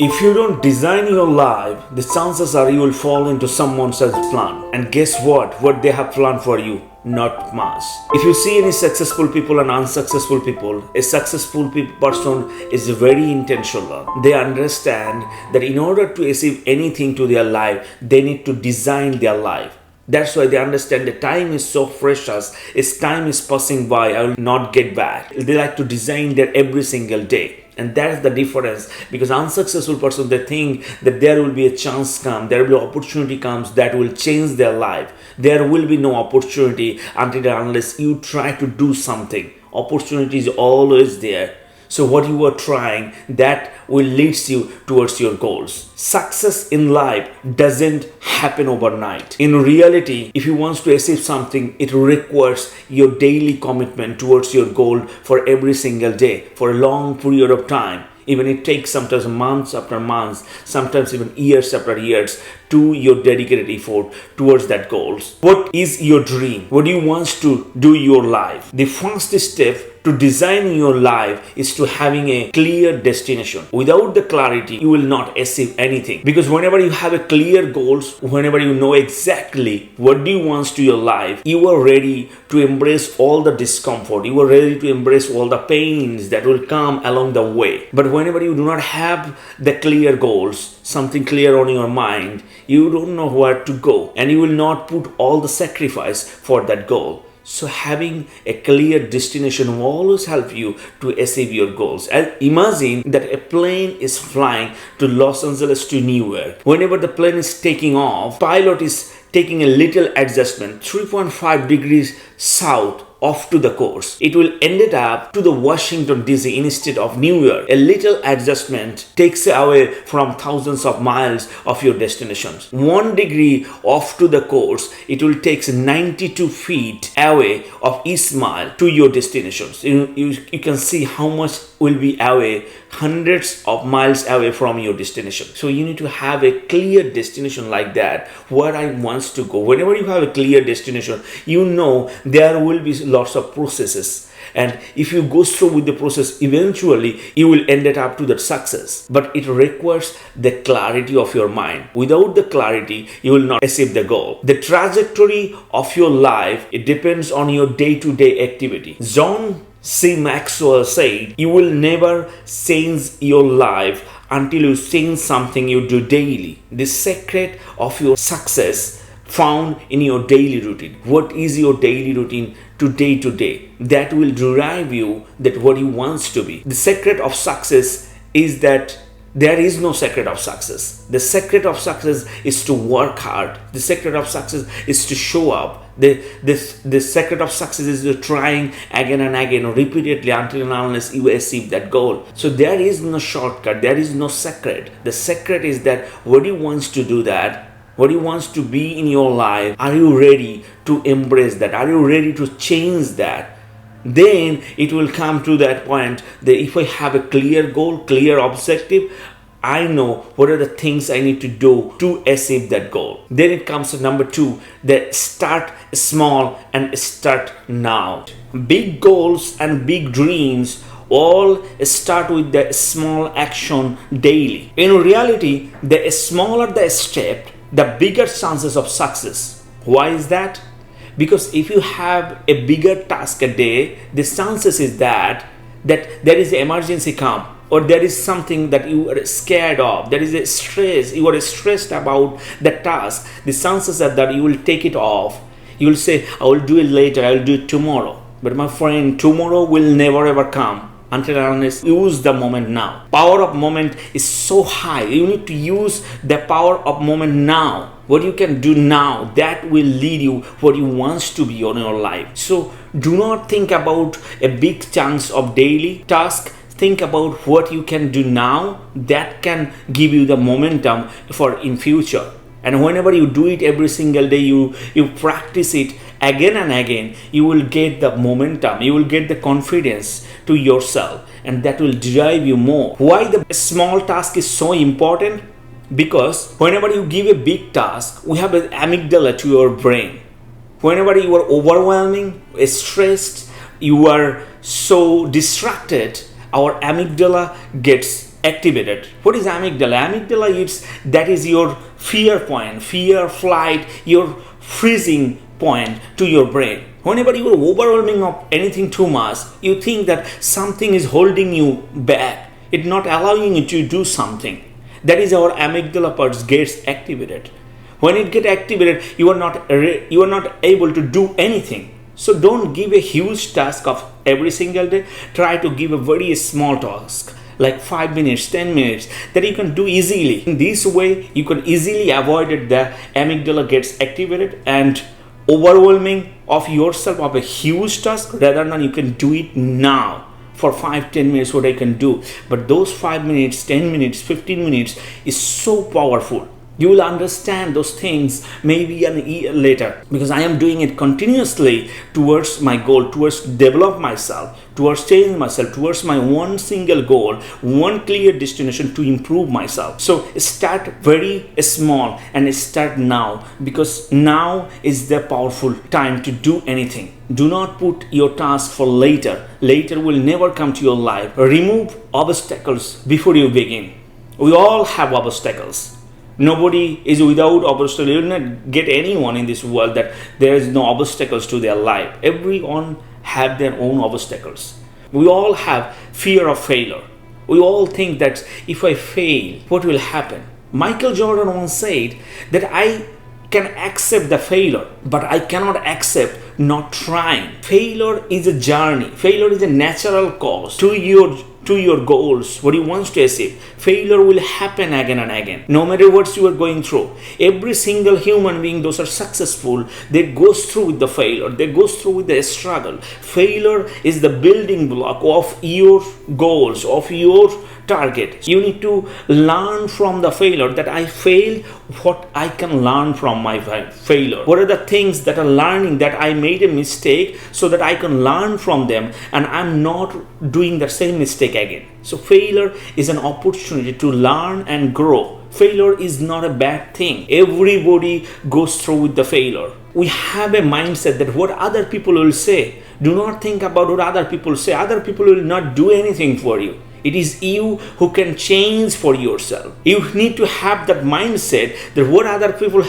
If you don't design your life, the chances are you will fall into someone else's plan. And guess what? What they have planned for you? Not much. If you see any successful people and unsuccessful people, a successful person is very intentional. They understand that in order to achieve anything to their life, they need to design their life. That's why they understand the time is so precious. As time is passing by, I will not get back. They like to design their every single day. And that's the difference, because unsuccessful person, they think that there will be a chance come, there will be opportunity comes that will change their life. There will be no opportunity until unless you try to do something. Opportunity is always there. So what you are trying, that will lead you towards your goals. Success in life doesn't happen overnight. In reality, if you want to achieve something, it requires your daily commitment towards your goal for every single day, for a long period of time. Even it takes sometimes months after months, sometimes even years after years, to your dedicated effort towards that goals. What is your dream? What do you want to do in your life? The first step to designing your life is to having a clear destination. Without the clarity, you will not achieve anything. Because whenever you have a clear goals, whenever you know exactly what do you want to your life, you are ready to embrace all the discomfort. You are ready to embrace all the pains that will come along the way. But whenever you do not have the clear goals, something clear on your mind, you don't know where to go, and you will not put all the sacrifice for that goal. So having a clear destination will always help you to achieve your goals. And imagine that a plane is flying to Los Angeles to New York. Whenever the plane is taking off, pilot is taking a little adjustment, 3.5 degrees south off to the course. It will ended up to the Washington DC instead of New York. A little adjustment takes away from thousands of miles of your destinations. 1 degree off to the course, it will take 92 feet away of each mile to your destinations. You can see how much will be away, hundreds of miles away from your destination. So you need to have a clear destination like that, where I want to go. Whenever you have a clear destination, you know there will be lots of processes, and if you go through with the process, eventually you will end it up to that success. But it requires the clarity of your mind. Without the clarity, you will not achieve the goal. The trajectory of your life, it depends on your day-to-day activity. John C. Maxwell said, you will never change your life until you change something you do daily. The secret of your success found in your daily routine. What is your daily routine to day? That will drive you that what you want to be. The secret of success is that there is no secret of success. The secret of success is to work hard. The secret of success is to show up. The secret of success is to trying again and again repeatedly until and unless you achieve that goal. So there is no shortcut. There is no secret. The secret is that what you want to do that, what you want to be in your life, are you ready to embrace that? Are you ready to change that? Then it will come to that point that if I have a clear goal, clear objective, I know what are the things I need to do to achieve that goal. Then it comes to number 2, that start small and start now. Big goals and big dreams all start with the small action daily. In reality, the smaller the step, the bigger chances of success. Why is that? Because if you have a bigger task a day, the chances is that there is an emergency come, or there is something that you are scared of, there is a stress, you are stressed about the task, the chances are that you will take it off. You will say, I will do it later, I will do it tomorrow. But my friend, tomorrow will never ever come until unless you use the moment now. Power of moment is so high. You need to use the power of moment now. What you can do now, that will lead you what you want to be on your life. So do not think about a big chunks of daily task. Think about what you can do now that can give you the momentum for in future. And whenever you do it every single day, you practice it again and again, you will get the momentum, you will get the confidence to yourself, and that will drive you more. Why the small task is so important? Because whenever you give a big task, we have an amygdala to your brain. Whenever you are overwhelming, stressed, you are so distracted, our amygdala gets activated. What is amygdala? Amygdala is your fear point, fear, flight, your freezing point to your brain. Whenever you are overwhelming of anything too much, you think that something is holding you back. It's not allowing you to do something. That is our amygdala part gets activated. When it gets activated, you are not able to do anything. So don't give a huge task of every single day. Try to give a very small task, like 5 minutes, 10 minutes, that you can do easily. In this way, you can easily avoid it. The amygdala gets activated and overwhelming of yourself of a huge task, rather than you can do it now for 5-10 minutes what I can do. But those 5 minutes, 10 minutes, 15 minutes is so powerful. You will understand those things maybe a year later, because I am doing it continuously towards my goal, towards develop myself, towards changing myself, towards my one single goal, one clear destination to improve myself. So start very small and start now, because now is the powerful time to do anything. Do not put your task for later. Later will never come to your life. Remove obstacles before you begin. We all have obstacles. Nobody is without obstacles. You will not get anyone in this world that there is no obstacles to their life. Everyone have their own obstacles. We all have fear of failure. We all think that if I fail, what will happen? Michael Jordan once said that I can accept the failure, but I cannot accept not trying. Failure is a journey. Failure is a natural cause to your goals, what you want to achieve. Failure will happen again and again, no matter what you are going through. Every single human being, those are successful, they goes through with the failure, they goes through with the struggle. Failure is the building block of your goals, of your target. You need to learn from the failure, that I failed, what I can learn from my failure. What are the things that are learning, that I made a mistake, so that I can learn from them and I'm not doing the same mistake again. So failure is an opportunity to learn and grow. Failure is not a bad thing. Everybody goes through with the failure. We have a mindset that what other people will say. Do not think about what other people say. Other people will not do anything for you. It is you who can change for yourself. You need to have that mindset that what other people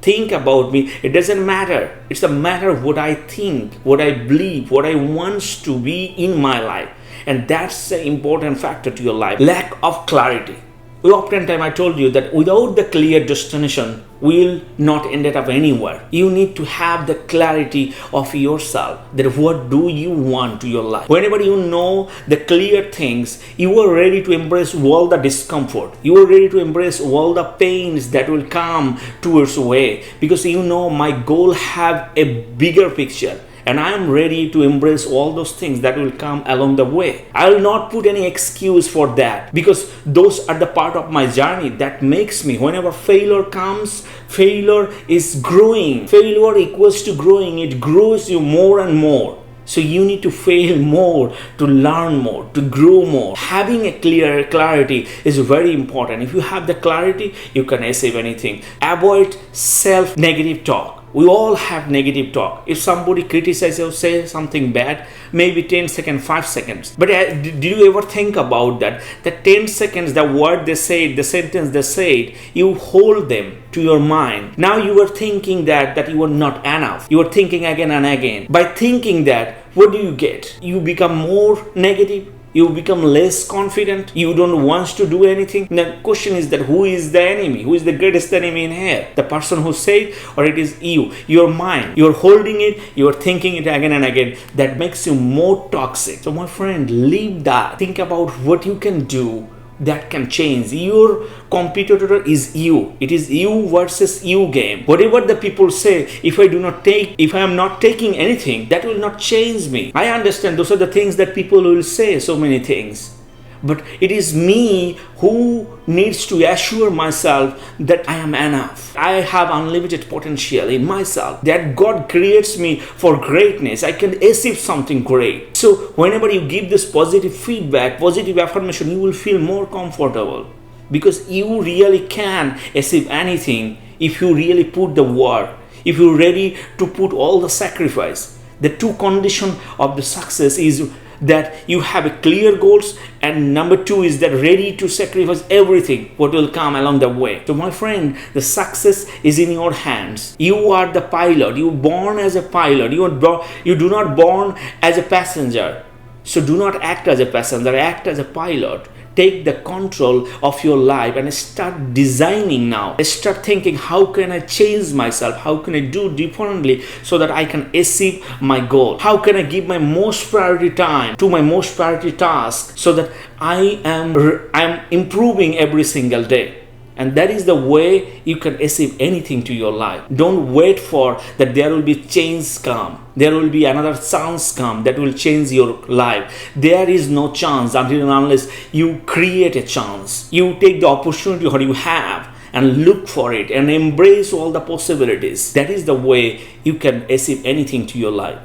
think about me, it doesn't matter. It's a matter of what I think, what I believe, what I want to be in my life. And that's an important factor to your life. Lack of clarity. Oftentimes I told you that without the clear destination, we will not end up anywhere. You need to have the clarity of yourself, that what do you want to your life. Whenever you know the clear things, you are ready to embrace all the discomfort. You are ready to embrace all the pains that will come towards the way, because you know my goal have a bigger picture. And I am ready to embrace all those things that will come along the way. I will not put any excuse for that, because those are the part of my journey that makes me. Whenever failure comes, failure is growing. Failure equals to growing. It grows you more and more. So you need to fail more, to learn more, to grow more. Having a clear clarity is very important. If you have the clarity, you can achieve anything. Avoid self-negative talk. We all have negative talk. If somebody criticizes you, say something bad, maybe 10 seconds, 5 seconds. But did you ever think about that? The 10 seconds, the word they said, the sentence they said, you hold them to your mind. Now you are thinking that you are not enough. You are thinking again and again. By thinking that, what do you get? You become more negative. You become less confident. You don't want to do anything. The question is that who is the enemy? Who is the greatest enemy in here? The person who said, or it is you, your mind. You're holding it, you're thinking it again and again. That makes you more toxic. So my friend, leave that. Think about what you can do that can change. Your competitor is you. It is you versus you game. Whatever the people say, if I am not taking anything, that will not change me. I understand those are the things that people will say, so many things. But it is me who needs to assure myself that I am enough. I have unlimited potential in myself, that God creates me for greatness. I can achieve something great. So whenever you give this positive feedback, positive affirmation, you will feel more comfortable, because you really can achieve anything if you really put the work, if you're ready to put all the sacrifice. The two conditions of the success is that you have a clear goals, and number two is that ready to sacrifice everything what will come along the way. So my friend, the success is in your hands. You are the pilot. You were born as a pilot. You do not born as a passenger. So do not act as a passenger, act as a pilot. Take the control of your life and start designing now. Start thinking, how can I change myself? How can I do differently so that I can achieve my goal? How can I give my most priority time to my most priority task so that I am improving every single day? And that is the way you can achieve anything to your life. Don't wait for that there will be change come. There will be another chance come that will change your life. There is no chance until and unless you create a chance. You take the opportunity what you have and look for it and embrace all the possibilities. That is the way you can achieve anything to your life.